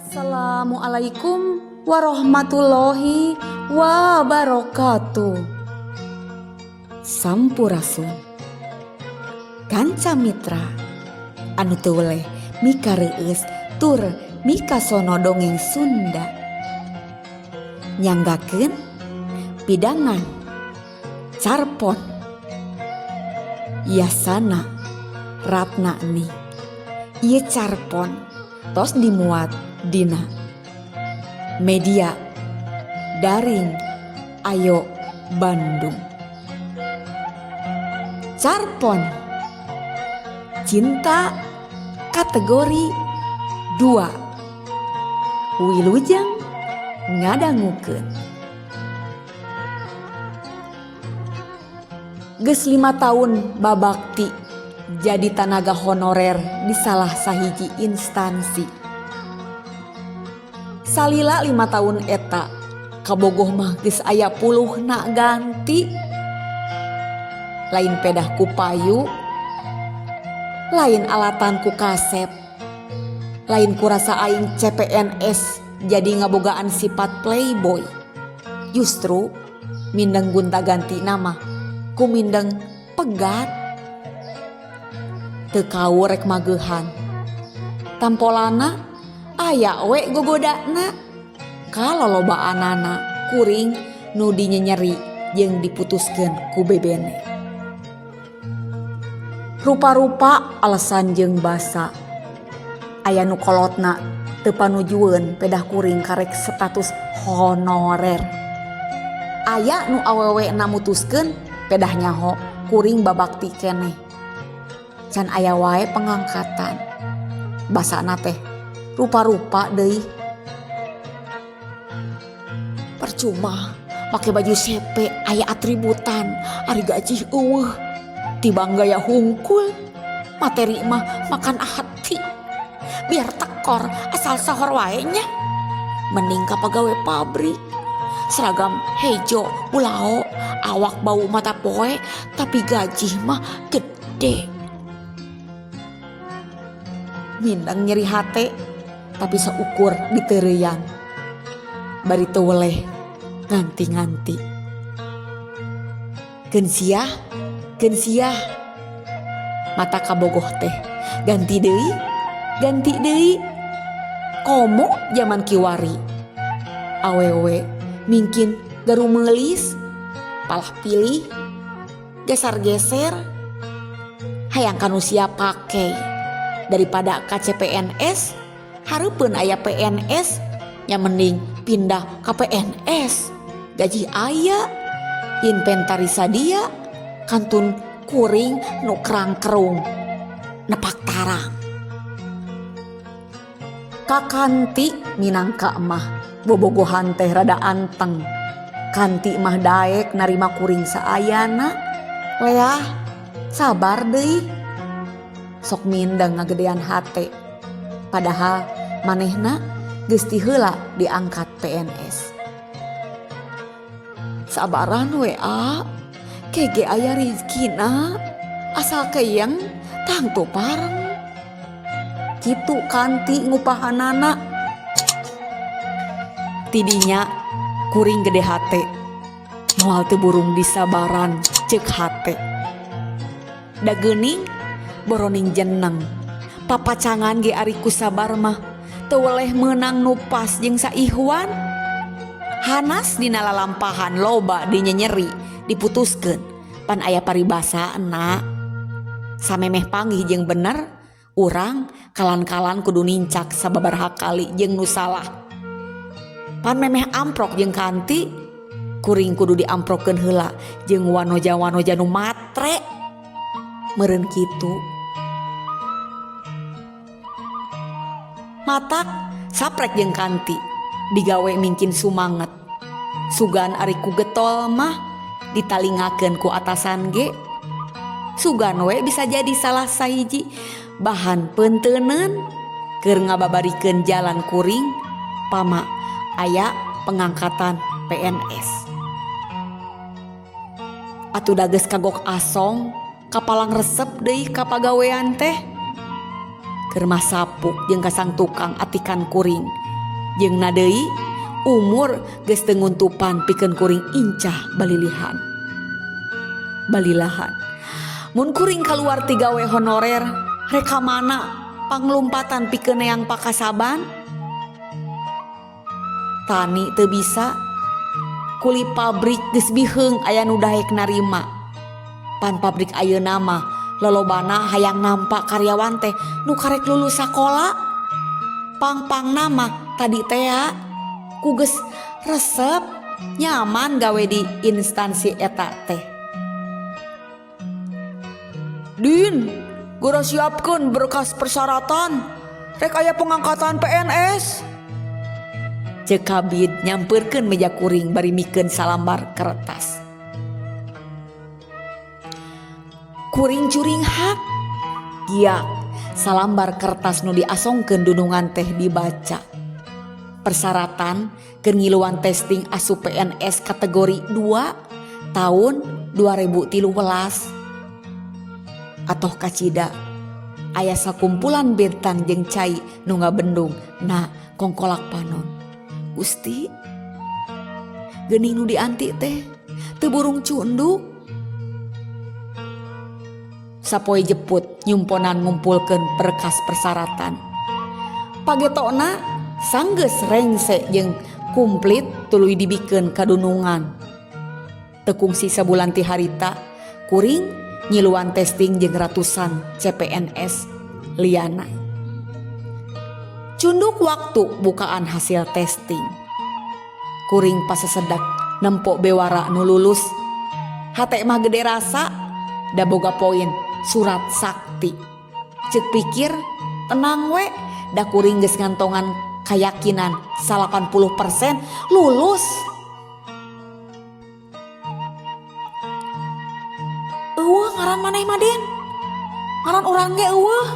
Assalamualaikum warahmatullahi wabarakatuh. Sampurasun. Kanca mitra anu teu weleh mikareueus tur mikasono dongeng Sunda. Nyanggakeun pidangan carpon. Yasana Ratnani. Ieu carpon tos dimuat dina media daring Ayo Bandung. Carpon cinta kategori 2. Wilujeng ngadangukeun. Geus 5 tahun babakti jadi tenaga honorer di salah sahiji instansi. Salila 5 tahun eta kabogoh mah geus aya 10 ganti. Lain pedah ku payu, lain alatan ku kasep, lain ku rasa aing CPNS jadi ngabogaan sifat playboy. Justru mindeng gunta ganti nama ku mindeng pegat. Teu kau rek mageuhan. Tampolana aya we gogodana. Kalau loba anana kuring nu dinyeri jeung diputuskeun ku bebene. Rupa-rupa alasan jeung basa. Aya nu kolotna teu panujueun pedah kuring karek status honorer. Aya nu awewena mutuskeun pedah nyaho kuring babakti keneh. Can aya wae pengangkatan. Basana teh rupa-rupa deui. Percuma make baju CP aya atributan ari gaji eueuh. Tibang gaya hungkul. Materi mah makan hati. Biar tekor asal sahor wae nya. Mending ka pagawe pabrik. Seragam hejo bulao, awak bau mata poe tapi gaji mah gede. Mindang nyeri hate tapi seukur ditereyan. Bari teu weleh nganti-nganti. Keun siah mata kabogoh teh ganti deui komo zaman kiwari. Awewe mungkin garu melis palah pilih geser-geser hayang kanu siap pake. Daripada KCPNS hareupeun aya PNS nya mending pindah ka PNS. Gaji aya, inventaris sadia, kantun kuring nu kerang-kerung nepak tarang. Kakanti minangka mah bobogohan teh rada anteng. Kanti mah daek narima kuring saayana. Leah sabar deui. Sok mindeng ngagedean hate. Padahal manehna geus ti heula diangkat PNS. Sabaran we kege aya rezekina asal keyeng tang tu pareng. Kitu kanti ngupahanana. Tidinya kuring gede hate. Moal teu burung disabaran ceuk hate. Da geuning boroning jeneng papacangan ge ari ku sabar mah teu weleh meunang nu pas jeung saihwan. Hanas dina lalampahan loba dinyeri diputuskeun pan aya paribasaana. Samemeh panggih jeung bener urang kalan-kalan kudu nincak sababaraha kali jeung nu salah. Pan memeh amprok jeung kanti kuring kudu diamprokkeun heula jeung wanoja-wanoja nu matre. Meureun kitu matak saprek jeung kanti digawe mingkin sumanget. Sugan ari ku getol mah ditalingakeun ku atasan ge. Sugan we bisa jadi salah sahiji bahan peunteuneunan keur ngababarikeun jalan kuring pama aya pengangkatan PNS. Atuh da geus kagok asong kapalang resep deui ka pagawean teh. Keur masapuk jeung kasang tukang atikan kuring jeung nadei umur geus teu nguntupan pikeun kuring incah balilihan. Balilahan. Mun kuring kaluar ti gawe honorer, rek mana panglumpatan pikeun neang pakasaban? Tani teu bisa. Kuli pabrik geus biheung aya nu daek narima. Pan pabrik ayeuna mah lolobana hayang nampak karyawan teh nu karek lulus sakola. Pang-pangna mah tadi teh ku geus resep nyaman gawe di instansi eta teh. Din, gura siapkeun berkas persyaratan. Rek aya pengangkatan PNS. Cek Kabid nyamperkeun meja kuring bari mikeun salambar kertas. Kuring curing hak. Giak salambar kertas nu diasongkeun dunungan teh dibaca. Persyaratan keur ngiluan testing asup PNS kategori 2 tahun 2013. Atoh kacida aya sakumpulan bentang jeung cai nu ngabendung na kongkolak panon. Gusti, geuning nu dianti teh teu burung cunduk. Sapoe jeput nyumponan ngumpulkeun berkas persyaratan. Pagetona sanggeus rengse jeung kumplit tuluy dibikeun kadunungan. Teu kungsi sabulan ti harita kuring nyiluan testing jeung ratusan CPNS liana. Cunduk waktu bukaan hasil testing. Kuring pasesedak nempok bewara nu lulus. Hate mah gede rasa da boga poin surat sakti. Cek pikir tenang we da kuring geus ngantongan kayakinan 80% lulus. Eueuh ngaran maneh mah Den? Ngaran urang ge eueuh.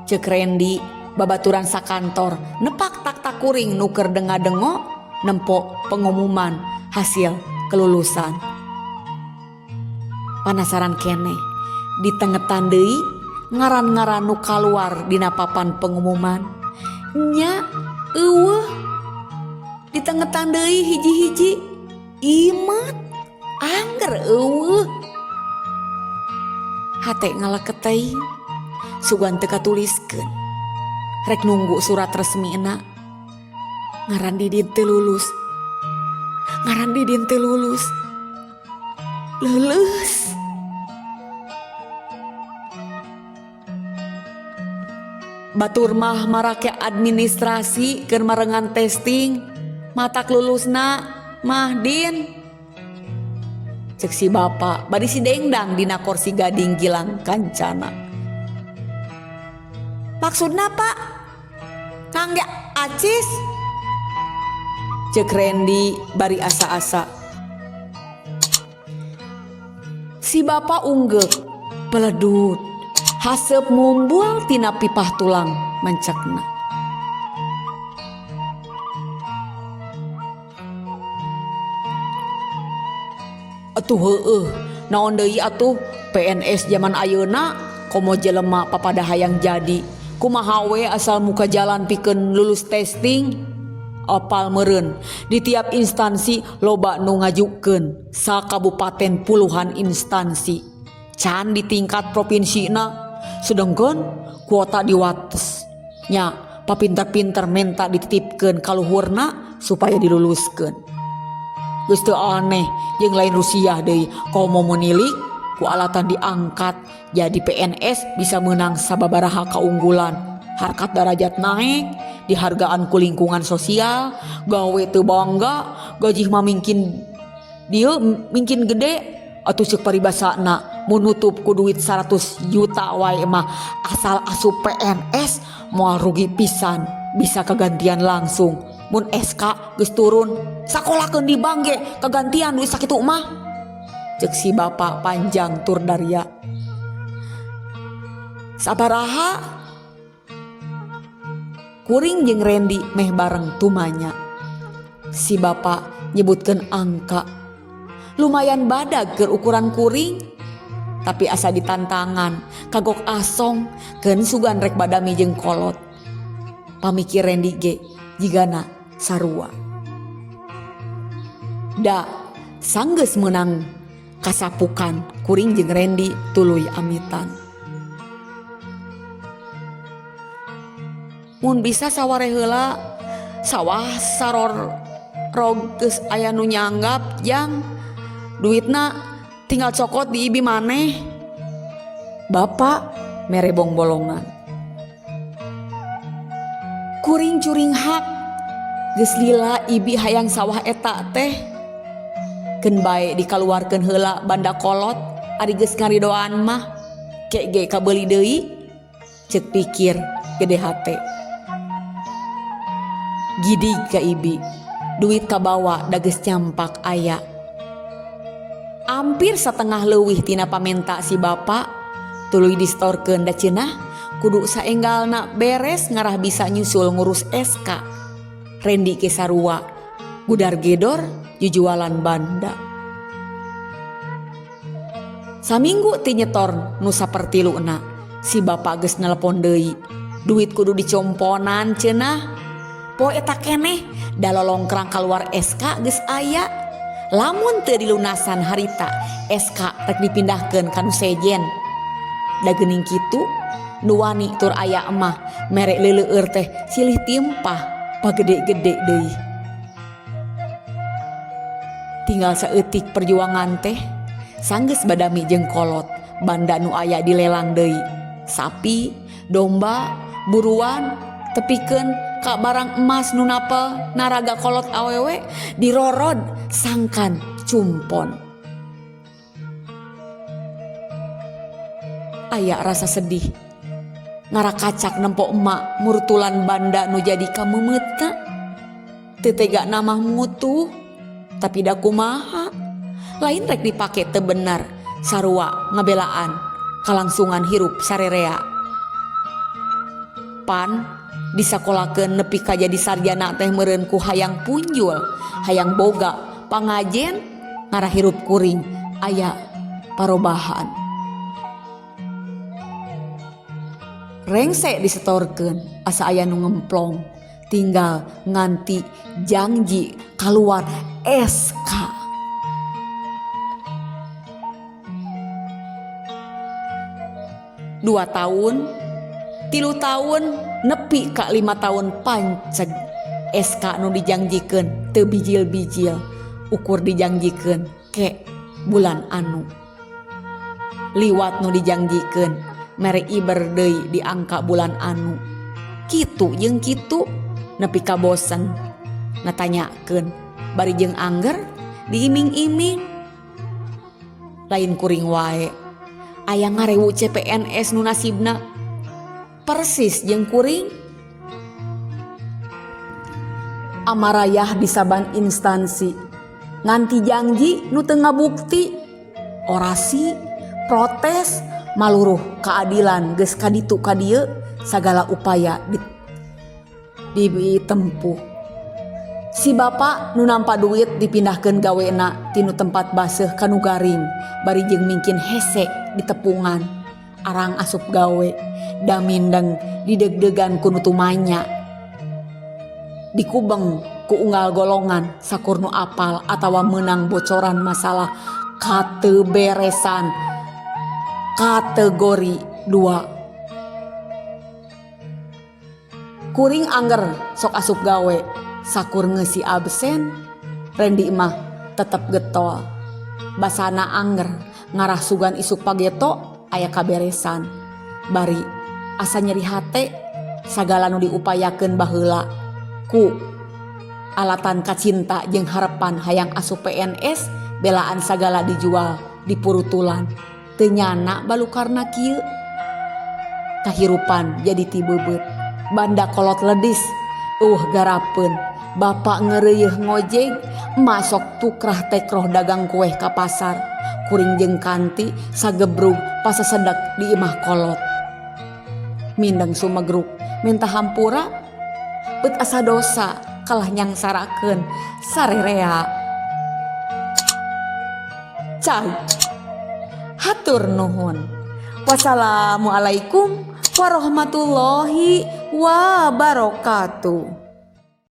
Cek Rendi babaturan sakantor nepak tak kuring nuker denga-dengo nempok pengumuman hasil kelulusan. Panasaran kene ditengetan deui ngaran-ngaran nu kaluar dina papan pengumuman. Nya eueuh ditengetan deui hiji-hiji imet angger eueuh. Hate ngaleket teh sugan teu katuliskeun. Rek nunggu surat resmina. Ngaran Didin teu lulus. Ngaran Didin teu lulus. Lulus. Batur mah marake administrasi keur marengan testing. Matak lulusna mah Din. Cek si bapak bari si dengdang dina kursi gading gilang kancana. Maksudna Pak? Kangge acis? Cek Rendi bari asa-asa. Si bapak unggek peledut haseup mumbul tina pipah tulang mencekna. Atuh heueuh, naon deui atuh PNS zaman ayeuna komo jelema papada hayang jadi. Kumaha we asal muka jalan pikeun lulus testing. Apal meureun di tiap instansi loba nu ngajukeun sakabupaten puluhan instansi. Can di tingkat provinsina sedengkeun kuota diwates. Nya papinter-pinter menta dititipkeun ka luhurna supaya diluluskeun. Geus teu aneh jeung lain Rusia deui komo menilik ku alatan diangkat jadi PNS bisa menang sababaraha kaunggulan. Harkat darajat naik, dihargaan ku lingkungan sosial, gawe teu bangga, gaji mah mungkin dieu mungkin gede atuh ceuk paribasana mun nutup ku duit 100 juta wae mah asal asup PNS moal rugi pisan, bisa kegantian langsung. Mun SK geus turun sakolakeun di bank ge kegantian duit sakitu mah. Cek si bapak panjang tur daria. Sabaraha kuring jeung Rendi meh bareng tumanya. Si bapak nyebutkeun angka. Lumayan badag keur ukuran kuring. Tapi asa ditantangan kagok asong keun sugan rek badami jeung kolot. pamikir Randy ge jigana sarua. Da sanggeus menang kasapukan kuring jeung Randy tuluy amitan. Mun bisa saware heula sawah saror rog geus aya nu nyanggap jang duitna tinggal cokot di ibi maneh. Bapak mere bong-bolongan. Kuring curing hak geus lila ibi hayang sawah eta teh. Keun bae dikaluarkeun heula banda kolot ari geus ngaridoan mah kek ge kabeuli deui ceuk pikir gede hate. Gidig ka ibi duit kabawa da geus campak aya. Hampir satengah leuwih tina pamenta si bapa tuluy distorkeun da cenah kudu saenggalna beres ngarah bisa nyusul ngurus SK. Randy ke sarua gudar gedor jujualan banda. Saminggu ti nyetor nu sapertiluna si bapa geus nelpon deui. Duit kudu dicomponan cenah. Poe eta keneh da lolongkrang kaluar SK geus aya. Lamun teu dilunasan harita SK rek dipindahkeun ka nu sejen. Da geuning kitu nu wani tur aya emah mere leuleueur teh silih timpah pagede-gede deui. Tinggal saeutik perjuangan teh sanggeus badami jeung kolot banda nu aya dilelang deui. Sapi, domba, buruan tepikeun ka barang emas nu napel naraga kolot awewe dirorod sangkan cumpon. Aya rasa sedih ngarakacak nempo emak murtulan banda nu jadi kamemetna. Teu tega namah mutu tapi da kumaha lain rek dipake teu bener sarua ngabelaan kalangsungan hirup sarerea. Pan disakolakeun nepi ka jadi sarjana teh meureun ku hayang punjul hayang boga pangajen ngarah hirup kuring aya parobahan. Rengse disetorkeun asa aya nu ngemplong tinggal nganti janji kaluar SK. Dua tahun 3 tahun nepi ka 5 tahun panceg SK nu dijanjikeun teu bijil-bijil ukur dijanjikeun ke bulan anu. Liwat nu dijanjikeun mere iber deui di angka bulan anu. Kitu jeung kitu nepi ka bosen ngatanyakeun bari jeung angger diiming-iming. Lain kuring wae aya ngarewu CPNS nu nasibna persis jeung kuring. Amarayah di saban instansi nganti janji nu teu ngabukti. Orasi, protes, maluruh keadilan geus kaditu ka dieu sagala upaya ditempuh. Si bapa nu nampa duit dipindahkeun gawena tinu tempat baseuh ka nu garing bari jeung mingkin hese di tepungan. Arang asup gawe damindeng dideg-degan ku nu tumanya. Dikubeng ku unggal golongan sakur nu apal atawa menang bocoran masalah kateberesan kategori 2. Kuring angger sok asup gawe sakur ngeusi absen. Randy mah tetep getol. Basana angger ngarah sugan isuk pageto aya kaberesan. Bari asa nyeri hate sagala nu diupayakeun baheula ku alatan kacinta jeung harepan hayang asup PNS belaan sagala dijual dipurutulan. Teu nyana balukarna kieu. Kahirupan jadi ti beubeut. Banda kolot ledis garapeun bapak ngeureuh ngojek masok tukrah tekroh dagang kueh ka pasar. Kuring jeung kanti sagebrug pasasedek di imah kolot. Mindeng sumegruk minta hampura beut asa dosa kalah nyangsarakeun sarerea. Cai hatur nuhun. Wassalamualaikum warahmatullahi wabarakatuh.